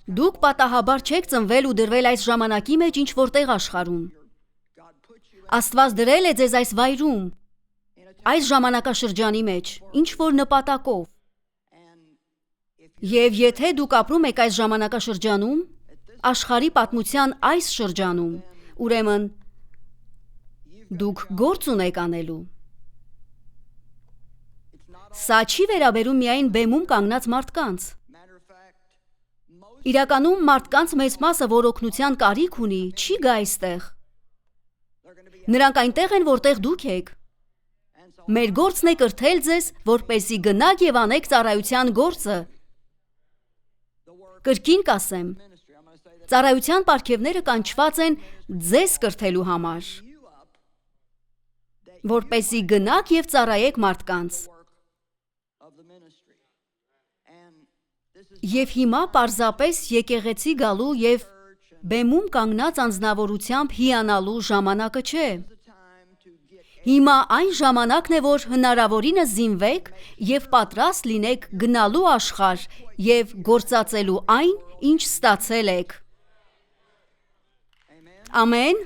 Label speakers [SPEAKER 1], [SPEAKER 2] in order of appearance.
[SPEAKER 1] Դուք պատահաբար չեք ծնվել ու դրվել այս ժամանակի մեջ ինչ որտեղ աշխարհում։ Աստված դրել է ձեզ այս վայրում, այս ժամանակաշրջանի մեջ, ինչ որ նպատակով։ Եվ եթե դուք ապրում եք այս ժամանակաշրջանում, աշխարհի պատմության այս շրջանում, ուրեմն դուք գործ ունեք անելու։ Սա չի վերաբերում միայն բեմում կանգնած մարդկանց։ Իրականում մարդկանց մեծ մասը, որ օգնության կարիք ունի, չի գա այստեղ։ Նրանք այնտեղ են, որտեղ դուք եք։ Մեր գործն է կրթել ձեզ, որպեսզի գնաք եւ անեք ծառայության գործը։ Կրկին կասեմ, ծառայության պարգևները կանչված են ձեզ կրթելու համար, որպեսզի գնաք եւ ծառայեք մարդկանց։ Եվ հիմա պարզապես եկեղեցի գալու եւ բեմում կանգնած անձնավորությամբ հիանալու ժամանակը չէ։ Հիմա այն ժամանակն է, որ հնարավորինս զինվեք եւ պատրաստ լինեք գնալու աշխարհ եւ գործածելու այն, ինչ ստացել եք։ Ամեն։